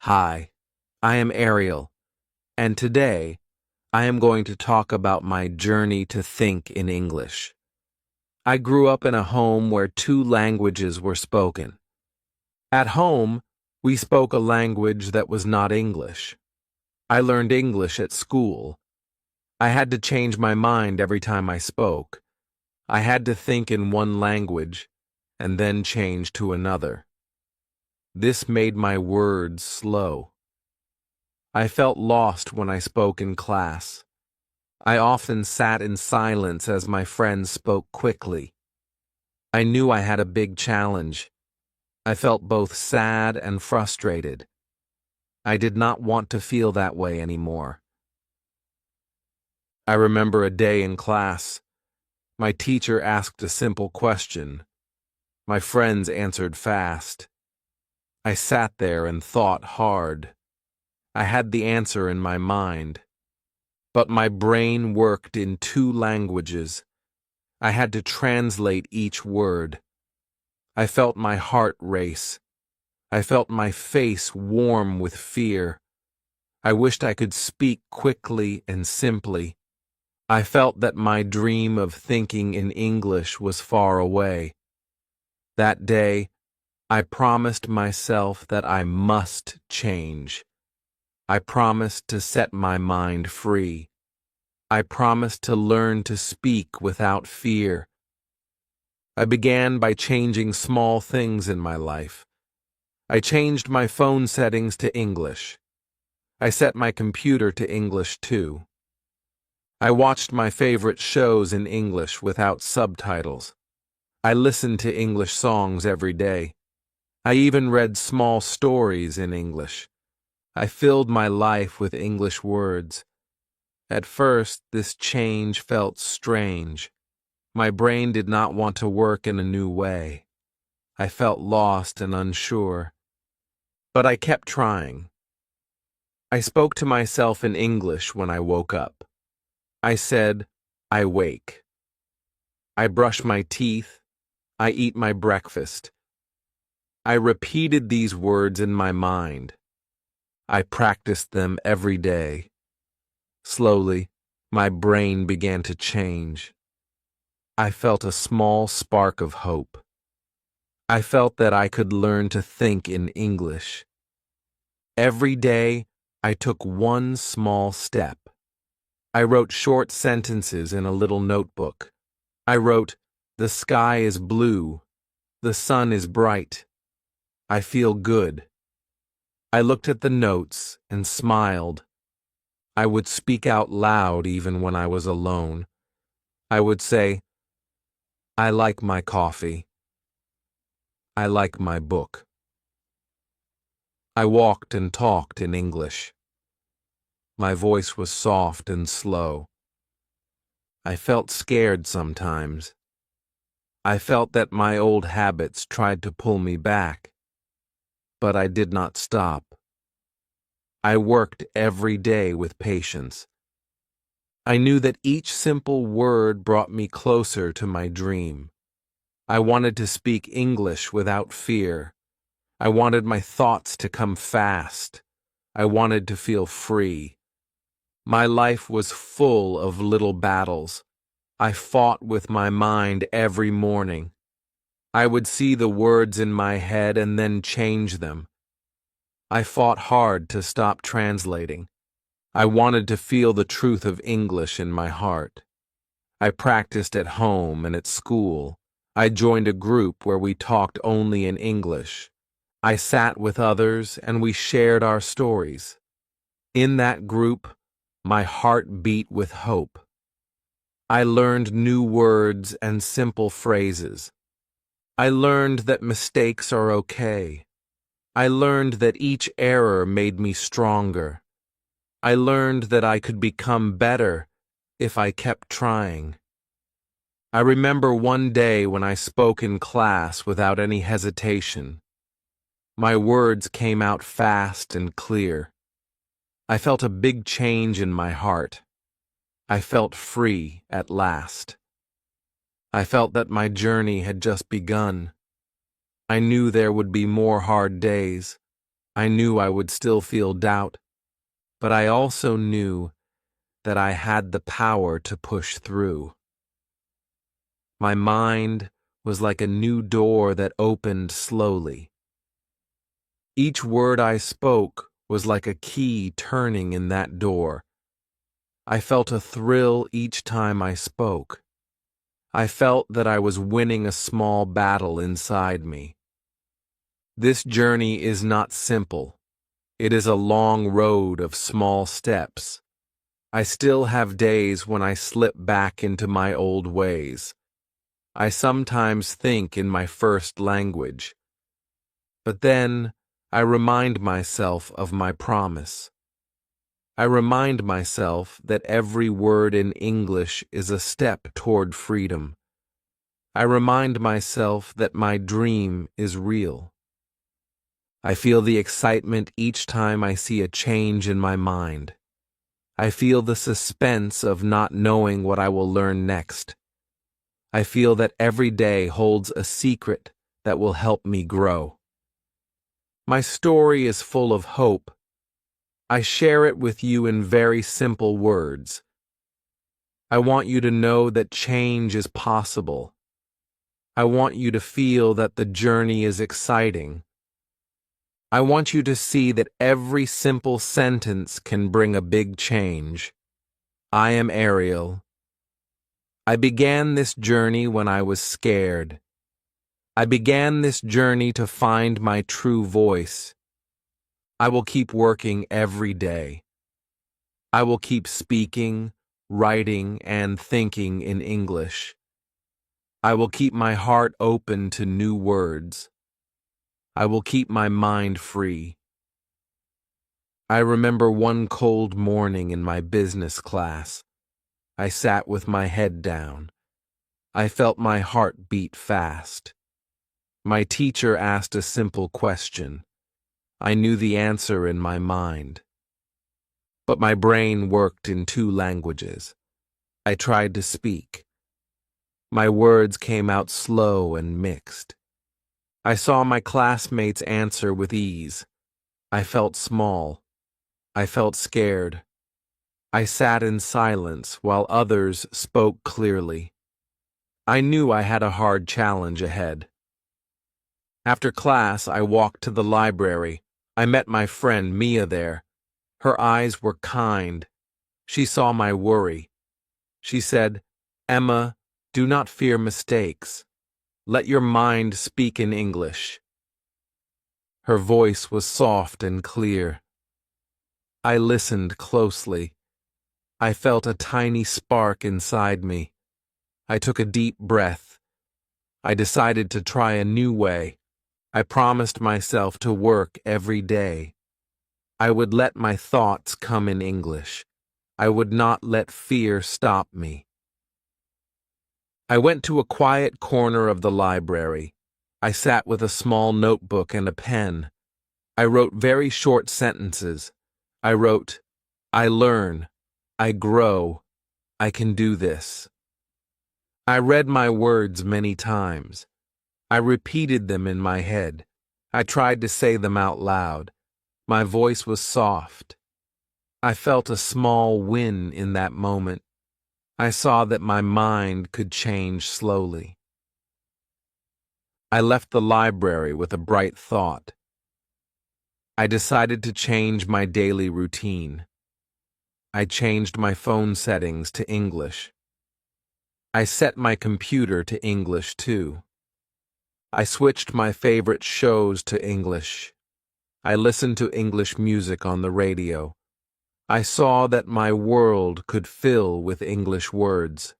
Hi, I am Ariel, and today I am going to talk about my journey to think in English. I grew up in a home where two languages were spoken. At home, we spoke a language that was not English. I learned English at school. I had to change my mind every time I spoke. I had to think in one language and then change to another. This made my words slow. I felt lost when I spoke in class. I often sat in silence as my friends spoke quickly. I knew I had a big challenge. I felt both sad and frustrated. I did not want to feel that way anymore. I remember a day in class. My teacher asked a simple question. My friends answered fast. I sat there and thought hard. I had the answer in my mind. But my brain worked in two languages. I had to translate each word. I felt my heart race. I felt my face warm with fear. I wished I could speak quickly and simply. I felt that my dream of thinking in English was far away. That day, I promised myself that I must change. I promised to set my mind free. I promised to learn to speak without fear. I began by changing small things in my life. I changed my phone settings to English. I set my computer to English too. I watched my favorite shows in English without subtitles. I listened to English songs every day. I even read small stories in English. I filled my life with English words. At first, this change felt strange. My brain did not want to work in a new way. I felt lost and unsure. But I kept trying. I spoke to myself in English when I woke up. I said, I wake. I brush my teeth. I eat my breakfast. I repeated these words in my mind. I practiced them every day. Slowly, my brain began to change. I felt a small spark of hope. I felt that I could learn to think in English. Every day, I took one small step. I wrote short sentences in a little notebook. I wrote, "The sky is blue. The sun is bright. I feel good." I looked at the notes and smiled. I would speak out loud even when I was alone. I would say, I like my coffee. I like my book. I walked and talked in English. My voice was soft and slow. I felt scared sometimes. I felt that my old habits tried to pull me back. But I did not stop. I worked every day with patience. I knew that each simple word brought me closer to my dream. I wanted to speak English without fear. I wanted my thoughts to come fast. I wanted to feel free. My life was full of little battles. I fought with my mind every morning. I would see the words in my head and then change them. I fought hard to stop translating. I wanted to feel the truth of English in my heart. I practiced at home and at school. I joined a group where we talked only in English. I sat with others and we shared our stories. In that group, my heart beat with hope. I learned new words and simple phrases. I learned that mistakes are okay. I learned that each error made me stronger. I learned that I could become better if I kept trying. I remember one day when I spoke in class without any hesitation. My words came out fast and clear. I felt a big change in my heart. I felt free at last. I felt that my journey had just begun. I knew there would be more hard days, I knew I would still feel doubt, but I also knew that I had the power to push through. My mind was like a new door that opened slowly. Each word I spoke was like a key turning in that door. I felt a thrill each time I spoke. I felt that I was winning a small battle inside me. This journey is not simple. It is a long road of small steps. I still have days when I slip back into my old ways. I sometimes think in my first language. But then I remind myself of my promise. I remind myself that every word in English is a step toward freedom. I remind myself that my dream is real. I feel the excitement each time I see a change in my mind. I feel the suspense of not knowing what I will learn next. I feel that every day holds a secret that will help me grow. My story is full of hope. I share it with you in very simple words. I want you to know that change is possible. I want you to feel that the journey is exciting. I want you to see that every simple sentence can bring a big change. I am Ariel. I began this journey when I was scared. I began this journey to find my true voice. I will keep working every day. I will keep speaking, writing, and thinking in English. I will keep my heart open to new words. I will keep my mind free. I remember one cold morning in my business class. I sat with my head down. I felt my heart beat fast. My teacher asked a simple question. I knew the answer in my mind. But my brain worked in two languages. I tried to speak. My words came out slow and mixed. I saw my classmates answer with ease. I felt small. I felt scared. I sat in silence while others spoke clearly. I knew I had a hard challenge ahead. After class, I walked to the library. I met my friend Mia there. Her eyes were kind. She saw my worry. She said, "Emma, do not fear mistakes. Let your mind speak in English." Her voice was soft and clear. I listened closely. I felt a tiny spark inside me. I took a deep breath. I decided to try a new way. I promised myself to work every day. I would let my thoughts come in English. I would not let fear stop me. I went to a quiet corner of the library. I sat with a small notebook and a pen. I wrote very short sentences. I wrote, "I learn. I grow. I can do this." I read my words many times. I repeated them in my head. I tried to say them out loud. My voice was soft. I felt a small win in that moment. I saw that my mind could change slowly. I left the library with a bright thought. I decided to change my daily routine. I changed my phone settings to English. I set my computer to English too. I switched my favorite shows to English. I listened to English music on the radio. I saw that my world could fill with English words.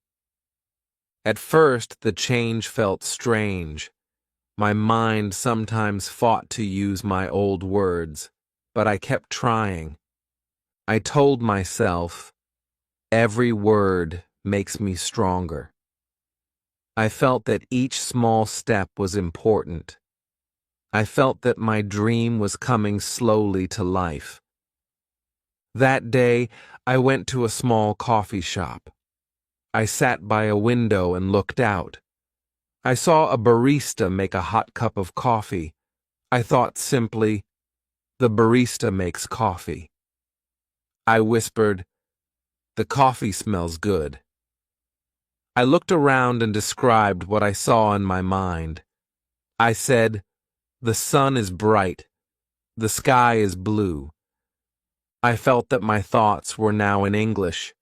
At first, the change felt strange. My mind sometimes fought to use my old words, but I kept trying. I told myself, every word makes me stronger. I felt that each small step was important. I felt that my dream was coming slowly to life. That day, I went to a small coffee shop. I sat by a window and looked out. I saw a barista make a hot cup of coffee. I thought simply, The barista makes coffee. I whispered, the coffee smells good. I looked around and described what I saw in my mind. I said, the sun is bright. The sky is blue. I felt that my thoughts were now in English.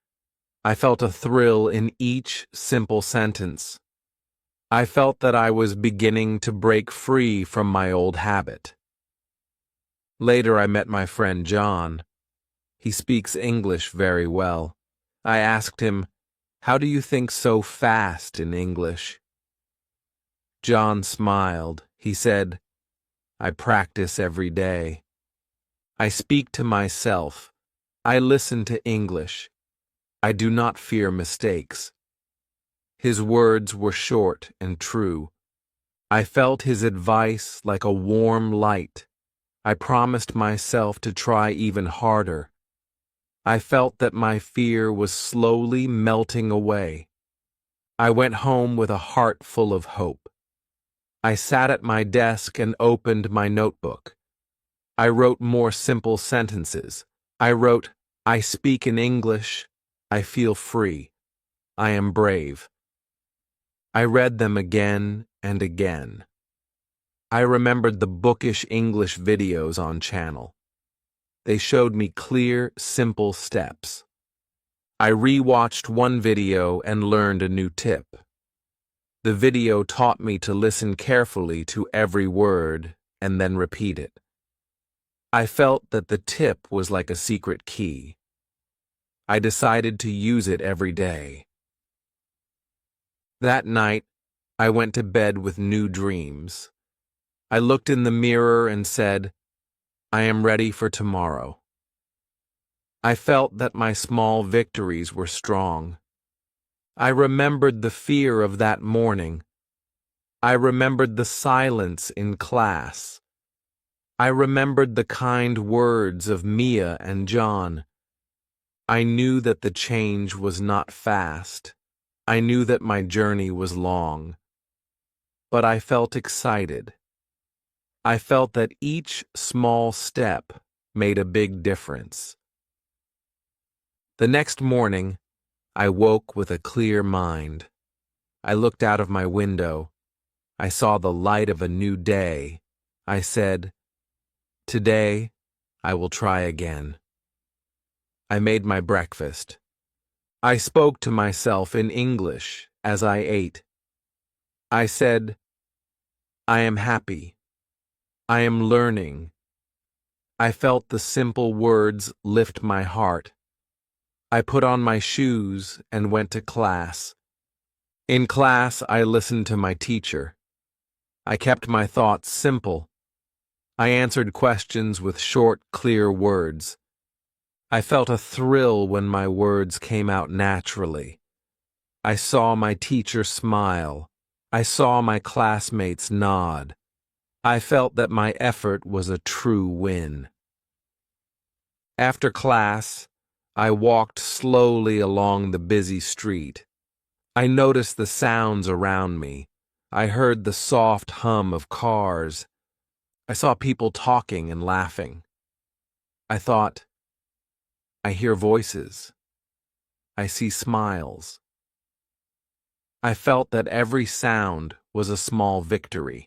I felt a thrill in each simple sentence. I felt that I was beginning to break free from my old habit. Later I met my friend John. He speaks English very well. I asked him, how do you think so fast in English? John smiled. He said, I practice every day. I speak to myself. I listen to English. I do not fear mistakes. His words were short and true. I felt his advice like a warm light. I promised myself to try even harder. I felt that my fear was slowly melting away. I went home with a heart full of hope. I sat at my desk and opened my notebook. I wrote more simple sentences. I wrote, I speak in English. I feel free. I am brave. I read them again and again. I remembered the bookish English videos on channel. They showed me clear, simple steps. I re-watched one video and learned a new tip. The video taught me to listen carefully to every word and then repeat it. I felt that the tip was like a secret key. I decided to use it every day. That night, I went to bed with new dreams. I looked in the mirror and said, I am ready for tomorrow. I felt that my small victories were strong. I remembered the fear of that morning. I remembered the silence in class. I remembered the kind words of Mia and John. I knew that the change was not fast. I knew that my journey was long. But I felt excited. I felt that each small step made a big difference. The next morning, I woke with a clear mind. I looked out of my window. I saw the light of a new day. I said, today, I will try again. I made my breakfast. I spoke to myself in English as I ate. I said, I am happy. I am learning. I felt the simple words lift my heart. I put on my shoes and went to class. In class, I listened to my teacher. I kept my thoughts simple. I answered questions with short, clear words. I felt a thrill when my words came out naturally. I saw my teacher smile. I saw my classmates nod. I felt that my effort was a true win. After class, I walked slowly along the busy street. I noticed the sounds around me. I heard the soft hum of cars. I saw people talking and laughing. I thought, I hear voices. I see smiles. I felt that every sound was a small victory.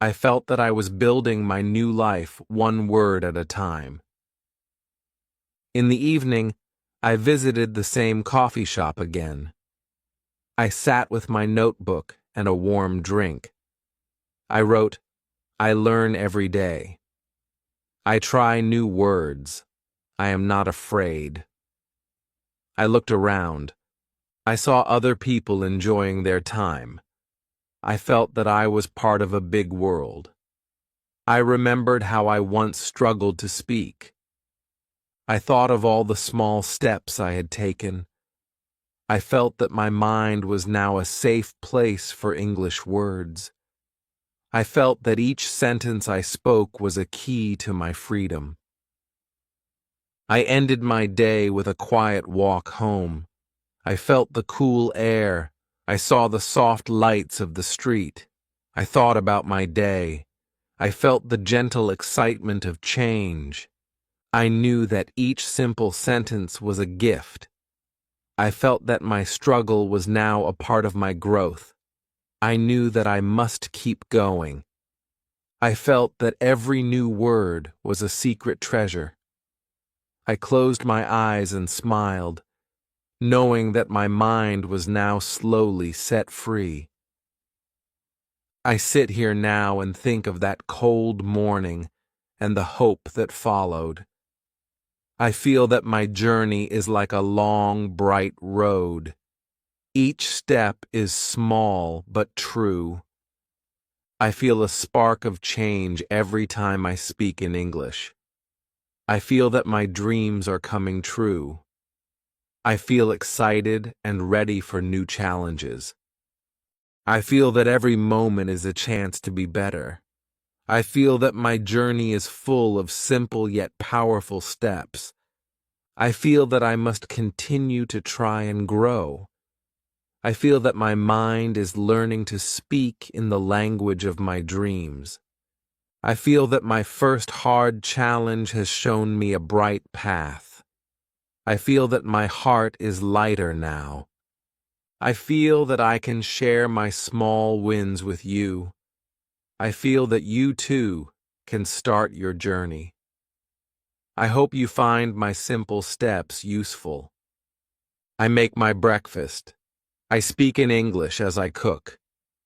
I felt that I was building my new life one word at a time. In the evening, I visited the same coffee shop again. I sat with my notebook and a warm drink. I wrote, I learn every day. I try new words. I am not afraid. I looked around. I saw other people enjoying their time. I felt that I was part of a big world. I remembered how I once struggled to speak. I thought of all the small steps I had taken. I felt that my mind was now a safe place for English words. I felt that each sentence I spoke was a key to my freedom. I ended my day with a quiet walk home. I felt the cool air. I saw the soft lights of the street. I thought about my day. I felt the gentle excitement of change. I knew that each simple sentence was a gift. I felt that my struggle was now a part of my growth. I knew that I must keep going. I felt that every new word was a secret treasure. I closed my eyes and smiled, knowing that my mind was now slowly set free. I sit here now and think of that cold morning and the hope that followed. I feel that my journey is like a long, bright road. Each step is small but true. I feel a spark of change every time I speak in English. I feel that my dreams are coming true. I feel excited and ready for new challenges. I feel that every moment is a chance to be better. I feel that my journey is full of simple yet powerful steps. I feel that I must continue to try and grow. I feel that my mind is learning to speak in the language of my dreams. I feel that my first hard challenge has shown me a bright path. I feel that my heart is lighter now. I feel that I can share my small wins with you. I feel that you too can start your journey. I hope you find my simple steps useful. I make my breakfast. I speak in English as I cook.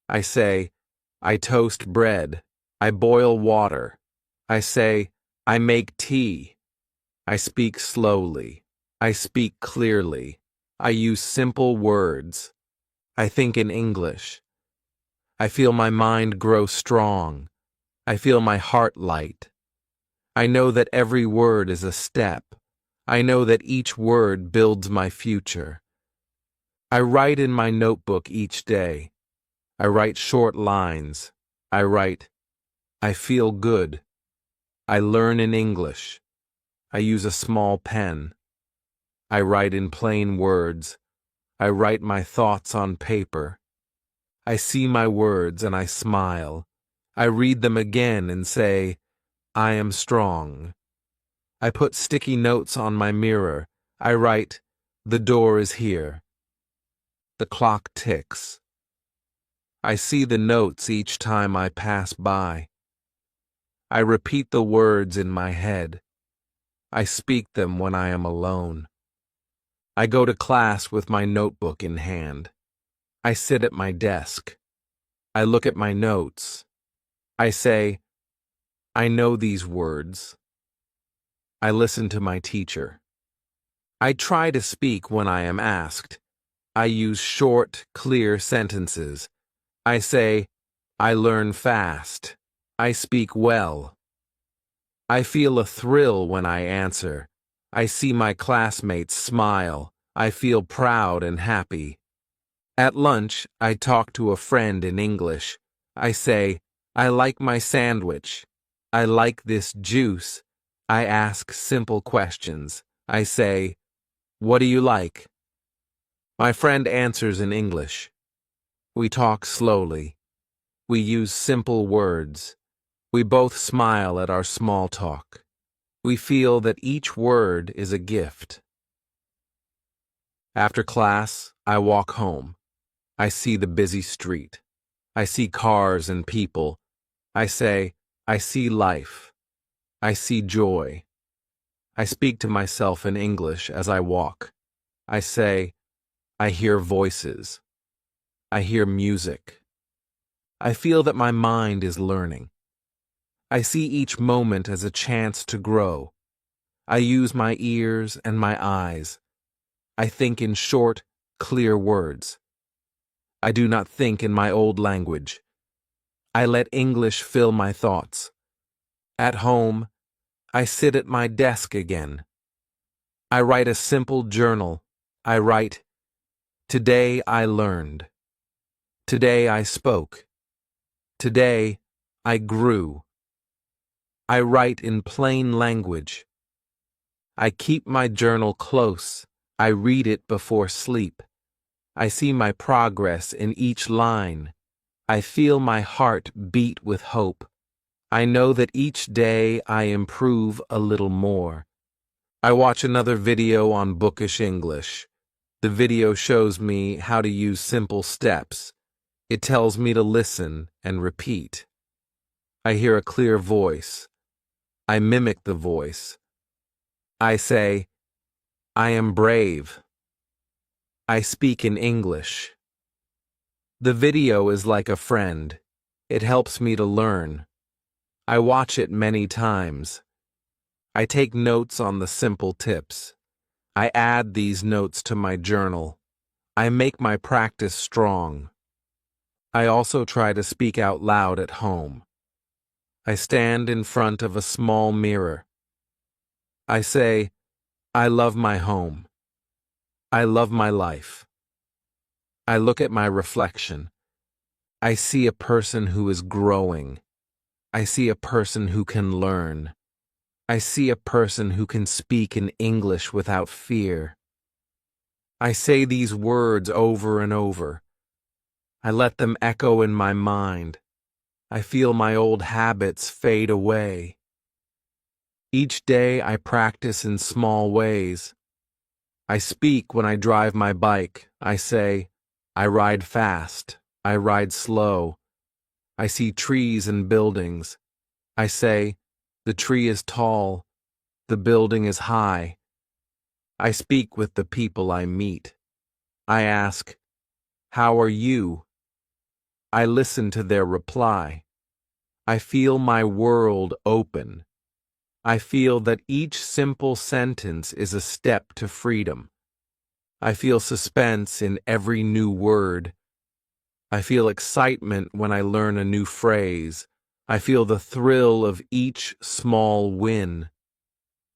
I say, I toast bread. I boil water. I say, I make tea. I speak slowly. I speak clearly. I use simple words. I think in English. I feel my mind grow strong. I feel my heart light. I know that every word is a step. I know that each word builds my future. I write in my notebook each day. I write short lines. I write, I feel good. I learn in English. I use a small pen. I write in plain words. I write my thoughts on paper. I see my words and I smile. I read them again and say, I am strong. I put sticky notes on my mirror. I write, the door is here. The clock ticks. I see the notes each time I pass by. I repeat the words in my head. I speak them when I am alone. I go to class with my notebook in hand. I sit at my desk. I look at my notes. I say, I know these words. I listen to my teacher. I try to speak when I am asked. I use short, clear sentences. I say, I learn fast. I speak well. I feel a thrill when I answer. I see my classmates smile. I feel proud and happy. At lunch, I talk to a friend in English. I say, I like my sandwich. I like this juice. I ask simple questions. I say, what do you like? My friend answers in English. We talk slowly. We use simple words. We both smile at our small talk. We feel that each word is a gift. After class, I walk home. I see the busy street. I see cars and people. I say, I see life. I see joy. I speak to myself in English as I walk. I say, I hear voices. I hear music. I feel that my mind is learning. I see each moment as a chance to grow. I use my ears and my eyes. I think in short, clear words. I do not think in my old language. I let English fill my thoughts. At home, I sit at my desk again. I write a simple journal. I write, today I learned. Today I spoke. Today I grew. I write in plain language. I keep my journal close. I read it before sleep. I see my progress in each line. I feel my heart beat with hope. I know that each day I improve a little more. I watch another video on bookish English. The video shows me how to use simple steps. It tells me to listen and repeat. I hear a clear voice. I mimic the voice. I say, I am brave. I speak in English. The video is like a friend. It helps me to learn. I watch it many times. I take notes on the simple tips. I add these notes to my journal. I make my practice strong. I also try to speak out loud at home. I stand in front of a small mirror. I say, I love my home. I love my life. I look at my reflection. I see a person who is growing. I see a person who can learn. I see a person who can speak in English without fear. I say these words over and over. I let them echo in my mind. I feel my old habits fade away. Each day I practice in small ways. I speak when I drive my bike. I say, I ride fast. I ride slow. I see trees and buildings. I say, the tree is tall. The building is high. I speak with the people I meet. I ask, how are you? I listen to their reply. I feel my world open. I feel that each simple sentence is a step to freedom. I feel suspense in every new word. I feel excitement when I learn a new phrase. I feel the thrill of each small win.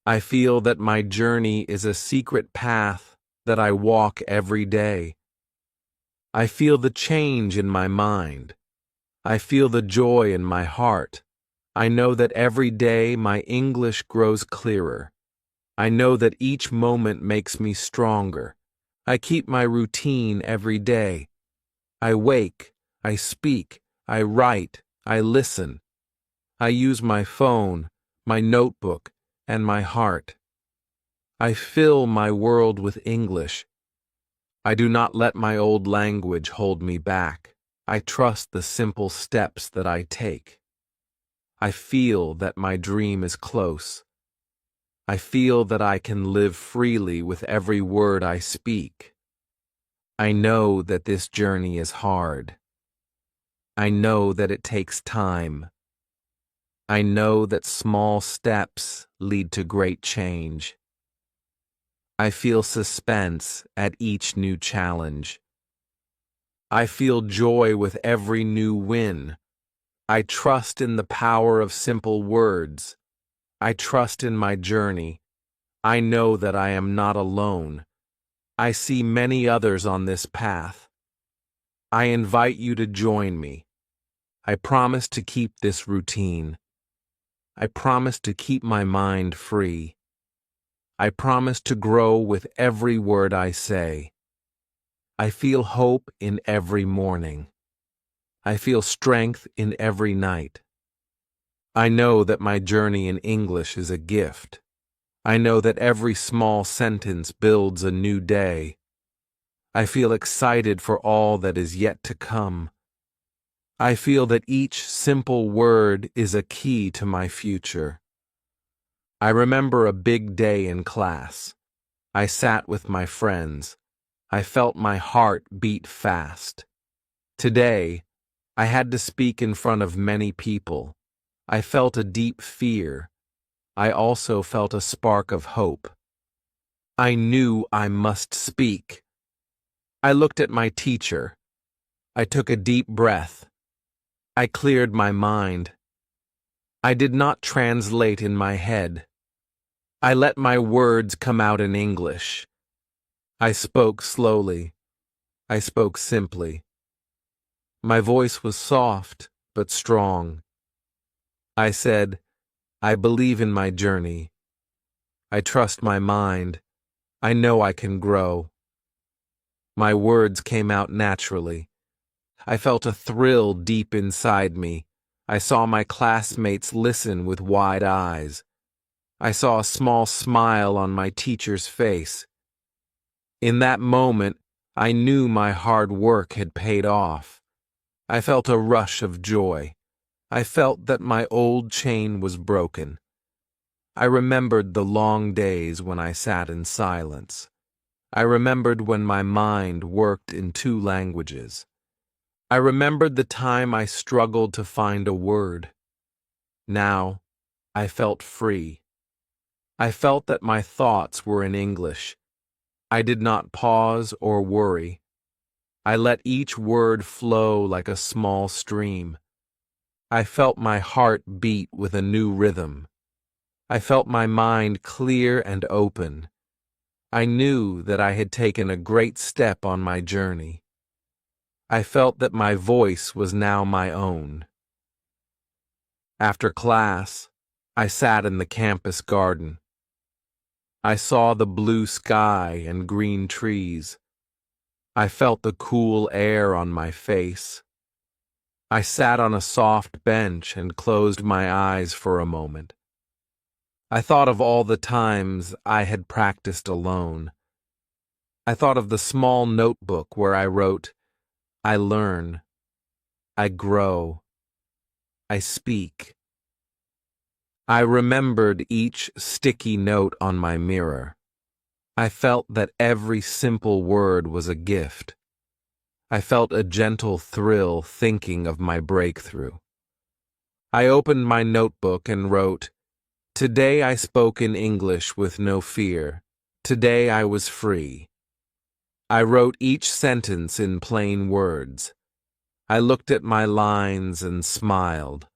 I feel that my journey is a secret path that I walk every day. I feel the change in my mind. I feel the joy in my heart. I know that every day my English grows clearer. I know that each moment makes me stronger. I keep my routine every day. I wake, I speak, I write, I listen. I use my phone, my notebook, and my heart. I fill my world with English. I do not let my old language hold me back. I trust the simple steps that I take. I feel that my dream is close. I feel that I can live freely with every word I speak. I know that this journey is hard. I know that it takes time. I know that small steps lead to great change. I feel suspense at each new challenge. I feel joy with every new win. I trust in the power of simple words. I trust in my journey. I know that I am not alone. I see many others on this path. I invite you to join me. I promise to keep this routine. I promise to keep my mind free. I promise to grow with every word I say. I feel hope in every morning. I feel strength in every night. I know that my journey in English is a gift. I know that every small sentence builds a new day. I feel excited for all that is yet to come. I feel that each simple word is a key to my future. I remember a big day in class. I sat with my friends. I felt my heart beat fast. Today, I had to speak in front of many people. I felt a deep fear. I also felt a spark of hope. I knew I must speak. I looked at my teacher. I took a deep breath. I cleared my mind. I did not translate in my head. I let my words come out in English. I spoke slowly. I spoke simply. My voice was soft but strong. I said, I believe in my journey. I trust my mind. I know I can grow. My words came out naturally. I felt a thrill deep inside me. I saw my classmates listen with wide eyes. I saw a small smile on my teacher's face. In that moment, I knew my hard work had paid off. I felt a rush of joy. I felt that my old chain was broken. I remembered the long days when I sat in silence. I remembered when my mind worked in two languages. I remembered the time I struggled to find a word. Now, I felt free. I felt that my thoughts were in English. I did not pause or worry. I let each word flow like a small stream. I felt my heart beat with a new rhythm. I felt my mind clear and open. I knew that I had taken a great step on my journey. I felt that my voice was now my own. After class, I sat in the campus garden. I saw the blue sky and green trees. I felt the cool air on my face. I sat on a soft bench and closed my eyes for a moment. I thought of all the times I had practiced alone. I thought of the small notebook where I wrote, I learn, I grow, I speak. I remembered each sticky note on my mirror. I felt that every simple word was a gift. I felt a gentle thrill thinking of my breakthrough. I opened my notebook and wrote, Today I spoke in English with no fear. Today I was free. I wrote each sentence in plain words. I looked at my lines and smiled.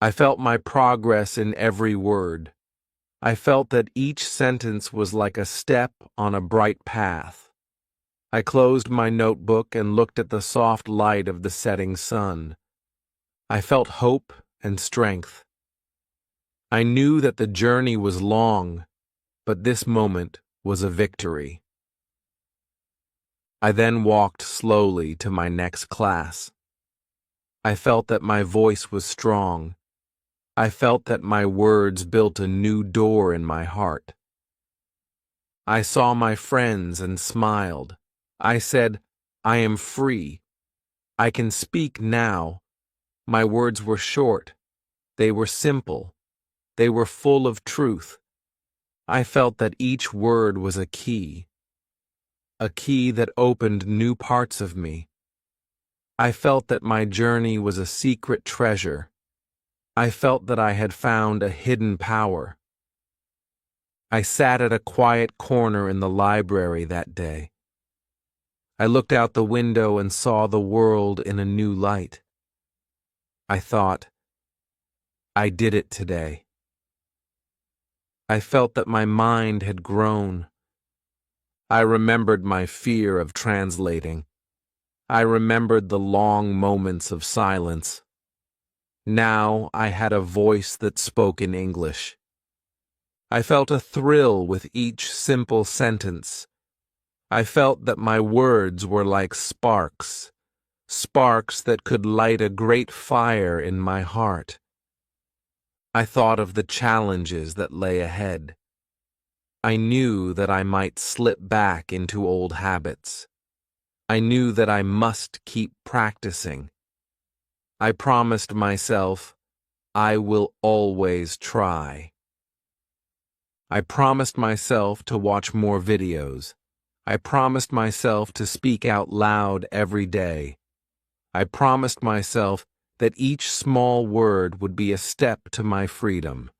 I felt my progress in every word. I felt that each sentence was like a step on a bright path. I closed my notebook and looked at the soft light of the setting sun. I felt hope and strength. I knew that the journey was long, but this moment was a victory. I then walked slowly to my next class. I felt that my voice was strong. I felt that my words built a new door in my heart. I saw my friends and smiled. I said, I am free. I can speak now. My words were short. They were simple. They were full of truth. I felt that each word was a key that opened new parts of me. I felt that my journey was a secret treasure. I felt that I had found a hidden power. I sat at a quiet corner in the library that day. I looked out the window and saw the world in a new light. I thought, I did it today. I felt that my mind had grown. I remembered my fear of translating. I remembered the long moments of silence. Now I had a voice that spoke in English. I felt a thrill with each simple sentence. I felt that my words were like sparks that could light a great fire in my heart. I thought of the challenges that lay ahead. I knew that I might slip back into old habits. I knew that I must keep practicing. I promised myself, I will always try. I promised myself to watch more videos. I promised myself to speak out loud every day. I promised myself that each small word would be a step to my freedom.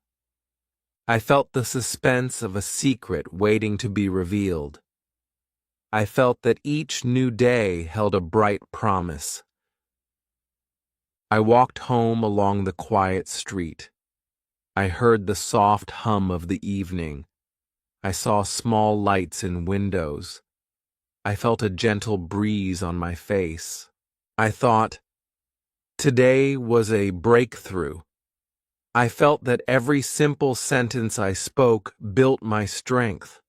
I felt the suspense of a secret waiting to be revealed. I felt that each new day held a bright promise. I walked home along the quiet street. I heard the soft hum of the evening. I saw small lights in windows. I felt a gentle breeze on my face. I thought, today was a breakthrough. I felt that every simple sentence I spoke built my strength.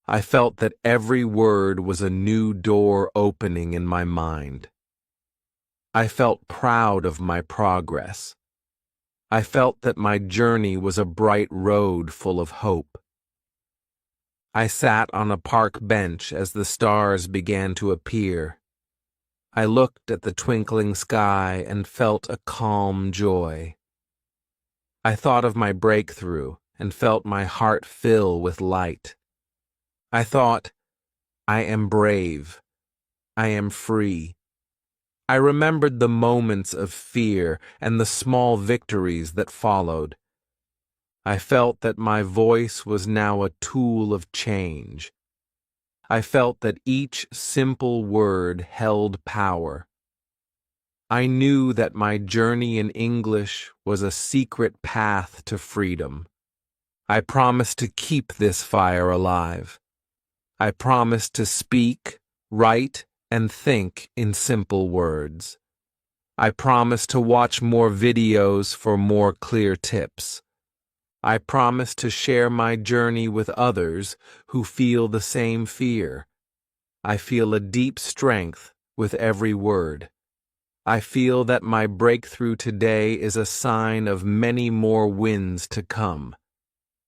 I felt that every word was a new door opening in my mind. I felt proud of my progress. I felt that my journey was a bright road full of hope. I sat on a park bench as the stars began to appear. I looked at the twinkling sky and felt a calm joy. I thought of my breakthrough and felt my heart fill with light. I thought, I am brave. I am free. I remembered the moments of fear and the small victories that followed. I felt that my voice was now a tool of change. I felt that each simple word held power. I knew that my journey in English was a secret path to freedom. I promised to keep this fire alive. I promised to speak, write, and think in simple words. I promised to watch more videos for more clear tips. I promise to share my journey with others who feel the same fear. I feel a deep strength with every word. I feel that my breakthrough today is a sign of many more wins to come.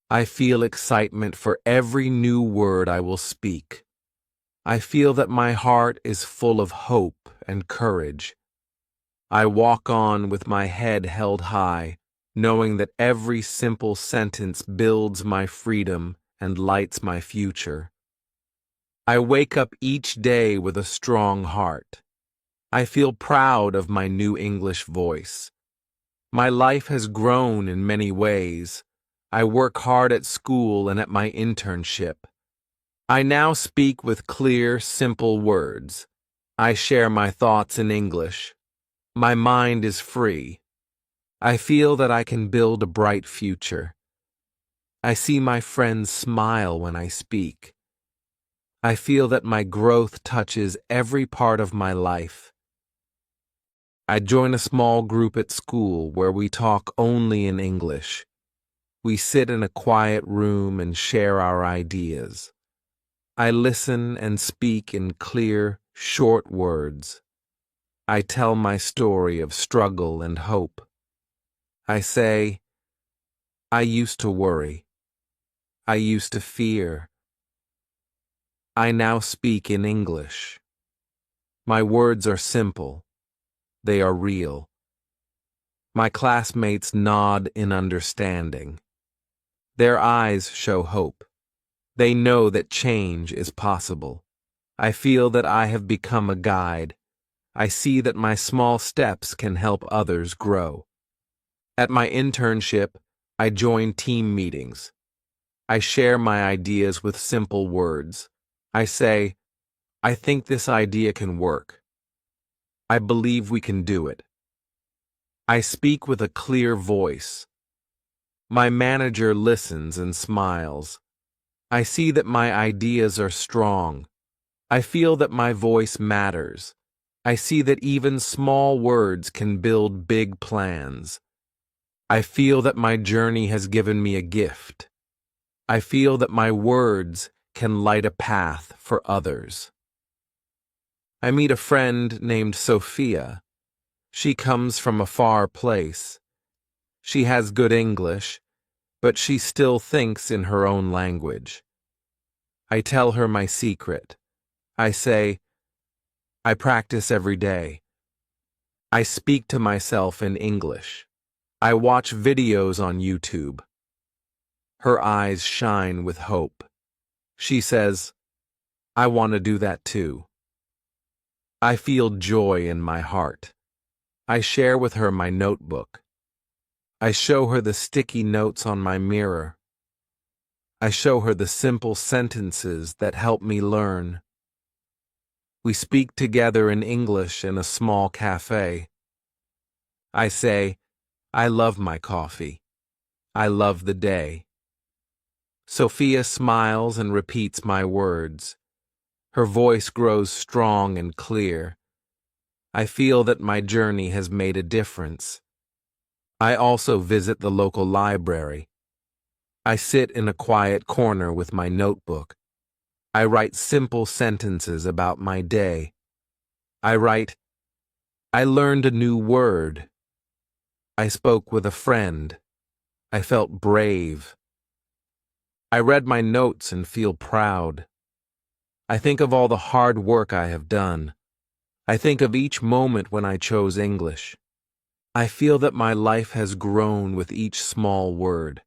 I feel excitement for every new word I will speak. I feel that my heart is full of hope and courage. I walk on with my head held high, knowing that every simple sentence builds my freedom and lights my future. I wake up each day with a strong heart. I feel proud of my new English voice. My life has grown in many ways. I work hard at school and at my internship. I now speak with clear, simple words. I share my thoughts in English. My mind is free. I feel that I can build a bright future. I see my friends smile when I speak. I feel that my growth touches every part of my life. I join a small group at school where we talk only in English. We sit in a quiet room and share our ideas. I listen and speak in clear, short words. I tell my story of struggle and hope. I say, I used to worry. I used to fear. I now speak in English. My words are simple. They are real. My classmates nod in understanding. Their eyes show hope. They know that change is possible. I feel that I have become a guide. I see that my small steps can help others grow. At my internship, I join team meetings. I share my ideas with simple words. I say, I think this idea can work. I believe we can do it. I speak with a clear voice. My manager listens and smiles. I see that my ideas are strong. I feel that my voice matters. I see that even small words can build big plans. I feel that my journey has given me a gift. I feel that my words can light a path for others. I meet a friend named Sophia. She comes from a far place. She has good English, but she still thinks in her own language. I tell her my secret. I say, I practice every day. I speak to myself in English. I watch videos on YouTube. Her eyes shine with hope. She says, I want to do that too. I feel joy in my heart. I share with her my notebook. I show her the sticky notes on my mirror. I show her the simple sentences that help me learn. We speak together in English in a small cafe. I say, I love my coffee. I love the day. Sophia smiles and repeats my words. Her voice grows strong and clear. I feel that my journey has made a difference. I also visit the local library. I sit in a quiet corner with my notebook. I write simple sentences about my day. I write, I learned a new word. I spoke with a friend. I felt brave. I read my notes and feel proud. I think of all the hard work I have done. I think of each moment when I chose English. I feel that my life has grown with each small word.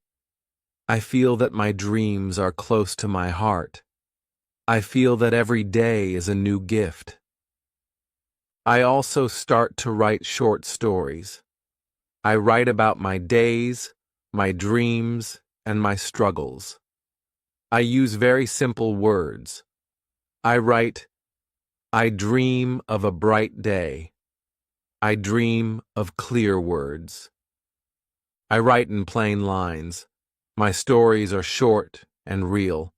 I feel that my dreams are close to my heart. I feel that every day is a new gift. I also start to write short stories. I write about my days, my dreams, and my struggles. I use very simple words. I write, I dream of a bright day. I dream of clear words. I write in plain lines. My stories are short and real.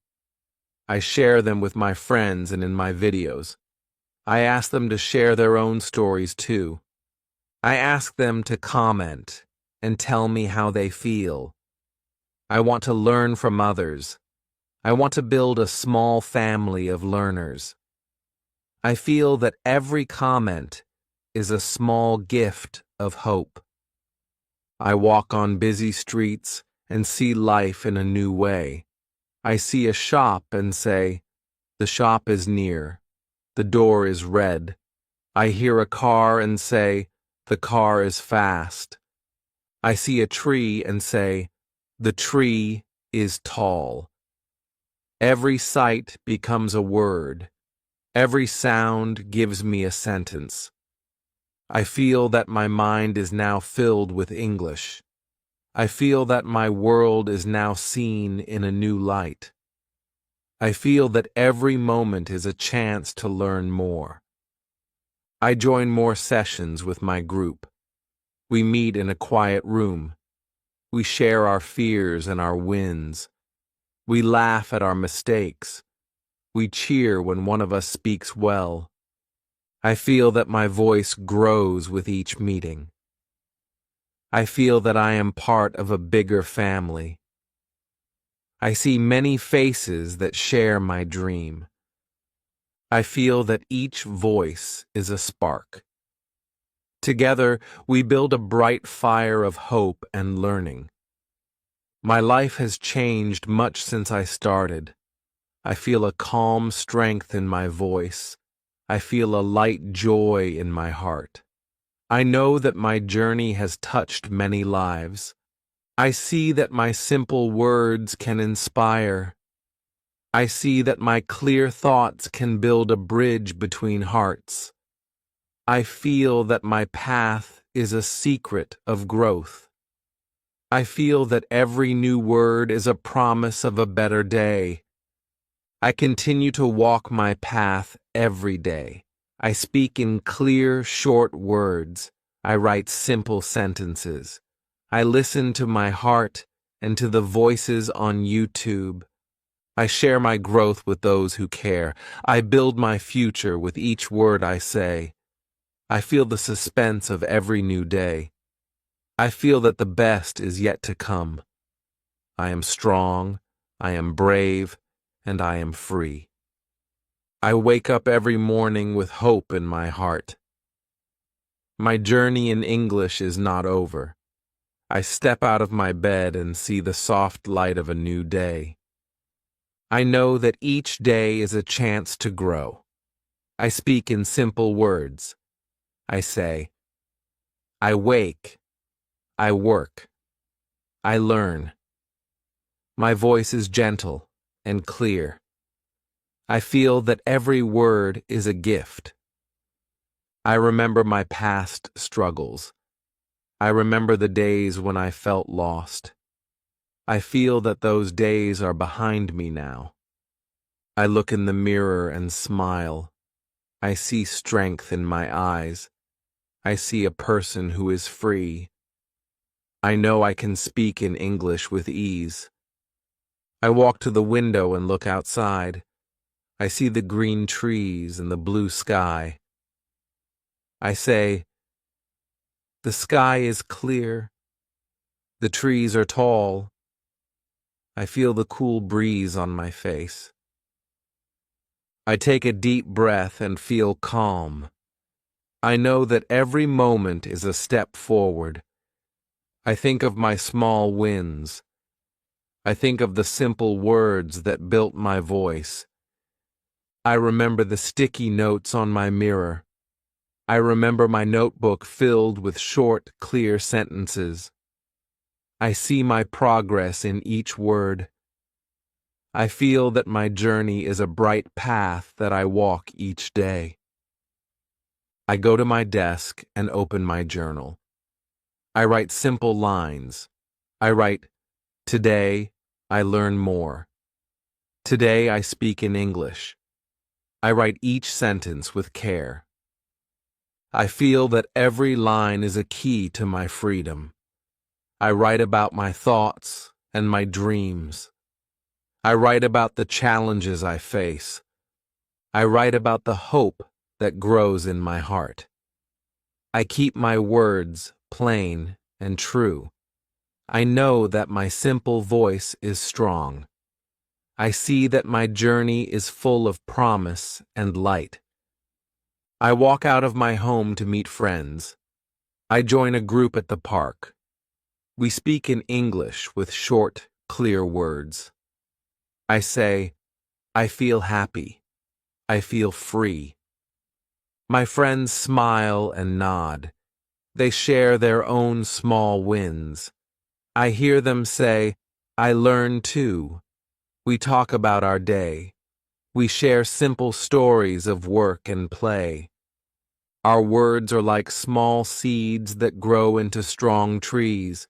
I share them with my friends and in my videos. I ask them to share their own stories too. I ask them to comment and tell me how they feel. I want to learn from others. I want to build a small family of learners. I feel that every comment is a small gift of hope. I walk on busy streets and see life in a new way. I see a shop and say, the shop is near. The door is red. I hear a car and say, the car is fast. I see a tree and say, the tree is tall. Every sight becomes a word. Every sound gives me a sentence. I feel that my mind is now filled with English. I feel that my world is now seen in a new light. I feel that every moment is a chance to learn more. I join more sessions with my group. We meet in a quiet room. We share our fears and our wins. We laugh at our mistakes. We cheer when one of us speaks well. I feel that my voice grows with each meeting. I feel that I am part of a bigger family. I see many faces that share my dream. I feel that each voice is a spark. Together, we build a bright fire of hope and learning. My life has changed much since I started. I feel a calm strength in my voice. I feel a light joy in my heart. I know that my journey has touched many lives. I see that my simple words can inspire. I see that my clear thoughts can build a bridge between hearts. I feel that my path is a secret of growth. I feel that every new word is a promise of a better day. I continue to walk my path every day. I speak in clear, short words. I write simple sentences. I listen to my heart and to the voices on YouTube. I share my growth with those who care. I build my future with each word I say. I feel the suspense of every new day. I feel that the best is yet to come. I am strong, I am brave, and I am free. I wake up every morning with hope in my heart. My journey in English is not over. I step out of my bed and see the soft light of a new day. I know that each day is a chance to grow. I speak in simple words. I say, I wake, I work, I learn. My voice is gentle and clear. I feel that every word is a gift. I remember my past struggles. I remember the days when I felt lost. I feel that those days are behind me now. I look in the mirror and smile. I see strength in my eyes. I see a person who is free. I know I can speak in English with ease. I walk to the window and look outside. I see the green trees and the blue sky. I say, the sky is clear. The trees are tall. I feel the cool breeze on my face. I take a deep breath and feel calm. I know that every moment is a step forward. I think of my small wins. I think of the simple words that built my voice. I remember the sticky notes on my mirror. I remember my notebook filled with short, clear sentences. I see my progress in each word. I feel that my journey is a bright path that I walk each day. I go to my desk and open my journal. I write simple lines. I write, "Today, I learn more. Today, I speak in English." I write each sentence with care. I feel that every line is a key to my freedom. I write about my thoughts and my dreams. I write about the challenges I face. I write about the hope that grows in my heart. I keep my words plain and true. I know that my simple voice is strong. I see that my journey is full of promise and light. I walk out of my home to meet friends. I join a group at the park. We speak in English with short, clear words. I say, "I feel happy. I feel free." My friends smile and nod. They share their own small wins. I hear them say, "I learn too." We talk about our day. We share simple stories of work and play. Our words are like small seeds that grow into strong trees.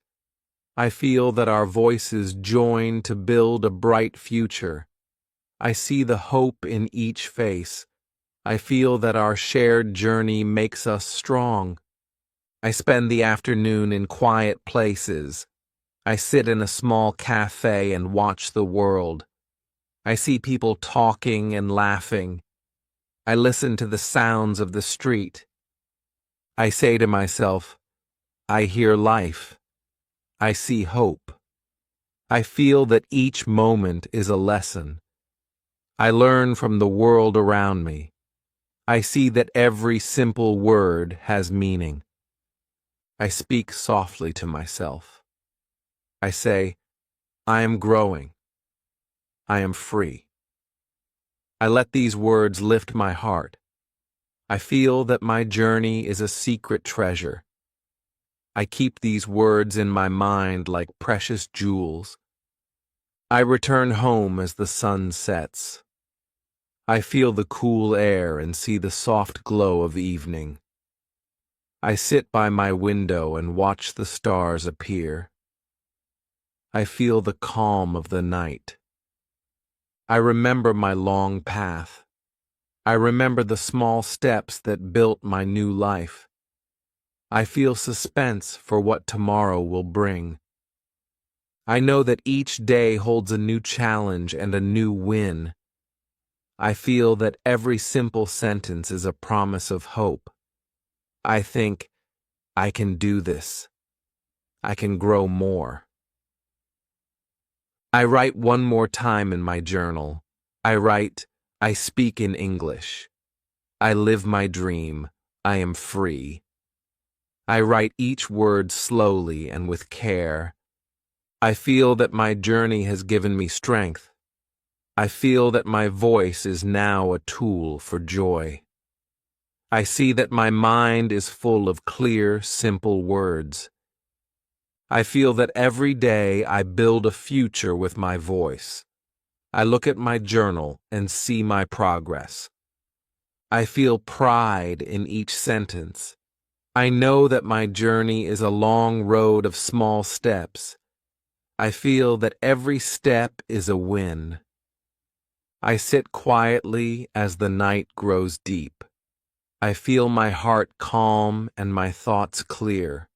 I feel that our voices join to build a bright future. I see the hope in each face. I feel that our shared journey makes us strong. I spend the afternoon in quiet places. I sit in a small cafe and watch the world. I see people talking and laughing. I listen to the sounds of the street. I say to myself, I hear life. I see hope. I feel that each moment is a lesson. I learn from the world around me. I see that every simple word has meaning. I speak softly to myself. I say, I am growing. I am free. I let these words lift my heart. I feel that my journey is a secret treasure. I keep these words in my mind like precious jewels. I return home as the sun sets. I feel the cool air and see the soft glow of evening. I sit by my window and watch the stars appear. I feel the calm of the night. I remember my long path. I remember the small steps that built my new life. I feel suspense for what tomorrow will bring. I know that each day holds a new challenge and a new win. I feel that every simple sentence is a promise of hope. I think, I can do this. I can grow more. I write one more time in my journal. I write, I speak in English. I live my dream. I am free. I write each word slowly and with care. I feel that my journey has given me strength. I feel that my voice is now a tool for joy. I see that my mind is full of clear, simple words. I feel that every day I build a future with my voice. I look at my journal and see my progress. I feel pride in each sentence. I know that my journey is a long road of small steps. I feel that every step is a win. I sit quietly as the night grows deep. I feel my heart calm and my thoughts clear.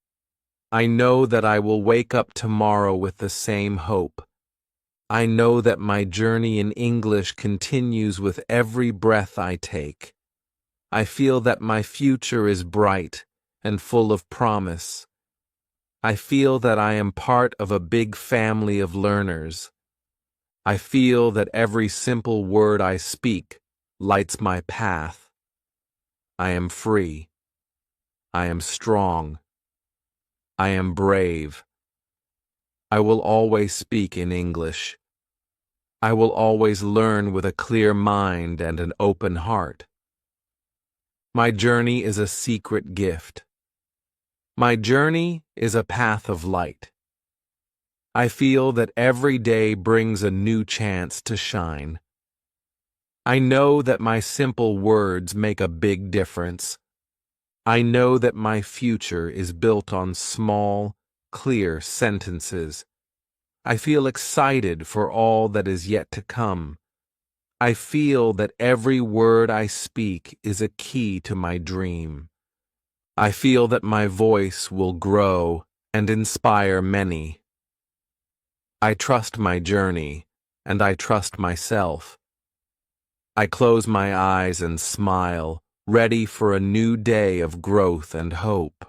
I know that I will wake up tomorrow with the same hope. I know that my journey in English continues with every breath I take. I feel that my future is bright and full of promise. I feel that I am part of a big family of learners. I feel that every simple word I speak lights my path. I am free. I am strong. I am brave. I will always speak in English. I will always learn with a clear mind and an open heart. My journey is a secret gift. My journey is a path of light. I feel that every day brings a new chance to shine. I know that my simple words make a big difference. I know that my future is built on small, clear sentences. I feel excited for all that is yet to come. I feel that every word I speak is a key to my dream. I feel that my voice will grow and inspire many. I trust my journey, and I trust myself. I close my eyes and smile, ready for a new day of growth and hope.